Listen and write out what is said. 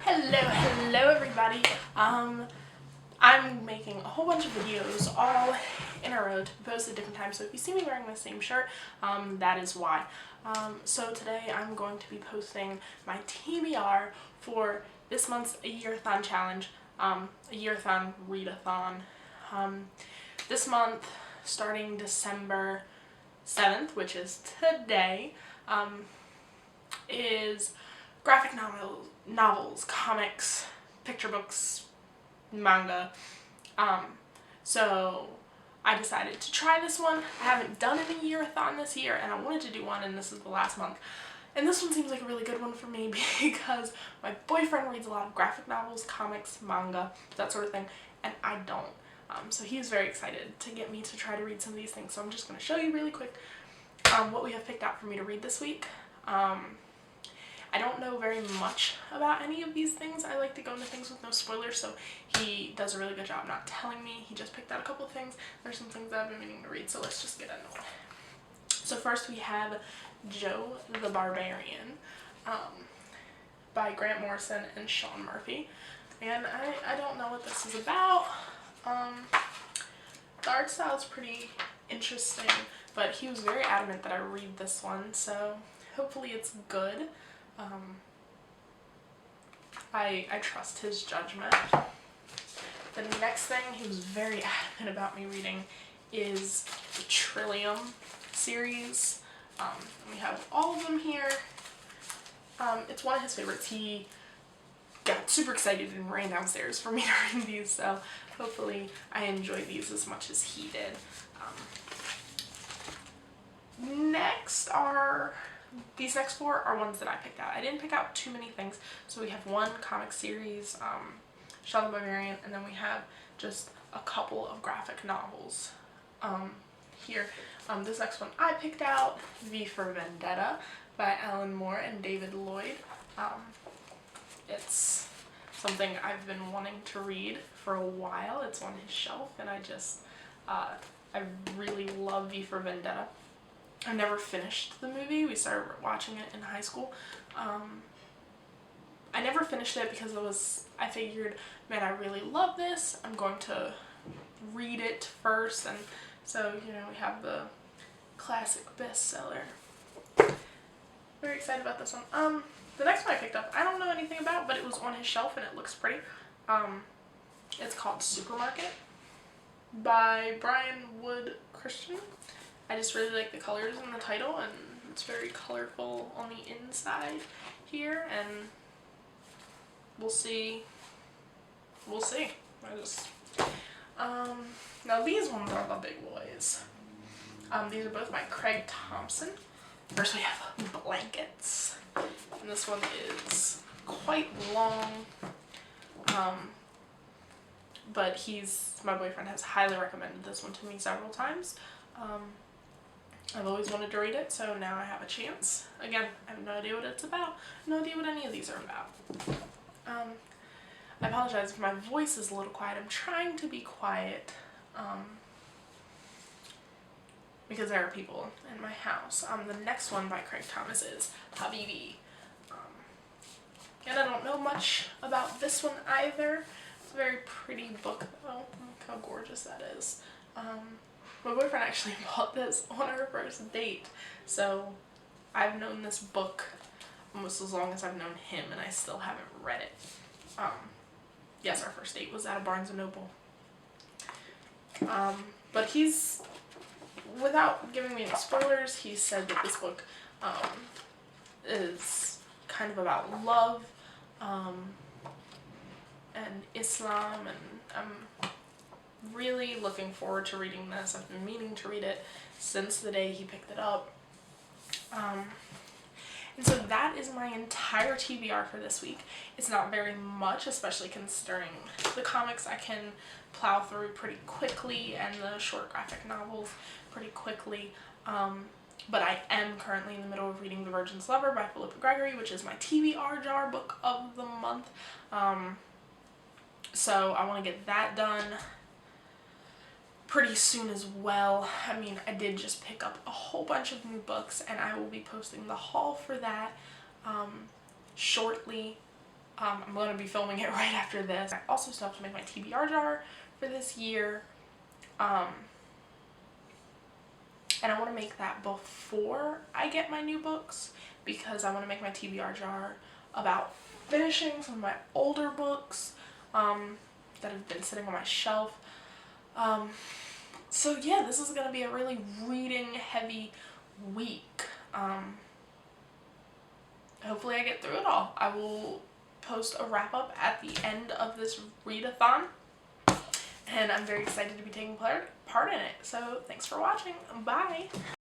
Hello everybody. I'm making a whole bunch of videos all in a row to be posted at different times, so if you see me wearing the same shirt, that is why. So today I'm going to be posting my TBR for this month's Ayearathon challenge, Ayearathon readathon. This month, starting December 7th, which is today, is graphic novels, comics, picture books, manga. So I decided to try this one. I haven't done an Ayearathon this year, and I wanted to do one, and this is the last month. And this one seems like a really good one for me because my boyfriend reads a lot of graphic novels, comics, manga, that sort of thing, and I don't. So he was very excited to get me to try to read some of these things. So I'm just going to show you really quick what we have picked out for me to read this week. I don't know very much about any of these things. I like to go into things with no spoilers, so he does a really good job not telling me. He just picked out a couple of things. There's some things that I've been meaning to read, so let's just get into it. So first we have Joe the Barbarian by Grant Morrison and Sean Murphy. And I don't know what this is about. The art style is pretty interesting, but he was very adamant that I read this one, so hopefully it's good. I trust his judgment. The next thing he was very adamant about me reading is the Trillium series. We have all of them here. It's one of his favorites. He got super excited and ran downstairs for me to read these, so hopefully I enjoy these as much as he did. These next four are ones that I picked out. I didn't pick out too many things. So we have one comic series, Sean the Barbarian, and then we have just a couple of graphic novels here. This next one I picked out, V for Vendetta by Alan Moore and David Lloyd. It's something I've been wanting to read for a while. It's on his shelf, and I really love V for Vendetta. I never finished the movie. We started watching it in high school. I never finished it because I figured, man, I really love this. I'm going to read it first. And so, you know, we have the classic bestseller. Very excited about this one. The next one I picked up, I don't know anything about, but it was on his shelf and it looks pretty. It's called Supermarket by Brian Wood Christian. I just really like the colors in the title, and it's very colorful on the inside here, and we'll see. Now these ones are the big boys. These are both by Craig Thompson. First we have Blankets, and this one is quite long, but my boyfriend has highly recommended this one to me several times. I've always wanted to read it, so now I have a chance. Again, I have no idea what it's about, no idea what any of these are about. I apologize if my voice is a little quiet. I'm trying to be quiet because there are people in my house. The next one by Craig Thomas is Habibi. And I don't know much about this one either. It's a very pretty book though. Look how gorgeous that is. My boyfriend actually bought this on our first date, so I've known this book almost as long as I've known him, and I still haven't read it. Yes, our first date was at a Barnes & Noble. But without giving me any spoilers, he said that this book is kind of about love and Islam, and I'm really looking forward to reading this. I've been meaning to read it since the day he picked it up. And so that is my entire TBR for this week. It's not very much, especially considering the comics I can plow through pretty quickly and the short graphic novels pretty quickly. But I am currently in the middle of reading The Virgin's Lover by Philippa Gregory, which is my TBR jar book of the month. So I want to get that done pretty soon as well. I mean, I did just pick up a whole bunch of new books, and I will be posting the haul for that shortly. I'm going to be filming it right after this. I also still have to make my TBR jar for this year. And I want to make that before I get my new books, because I want to make my TBR jar about finishing some of my older books that have been sitting on my shelf. So yeah, this is going to be a really reading heavy week. Hopefully I get through it all. I will post a wrap up at the end of this readathon, and I'm very excited to be taking part in it. So thanks for watching. Bye!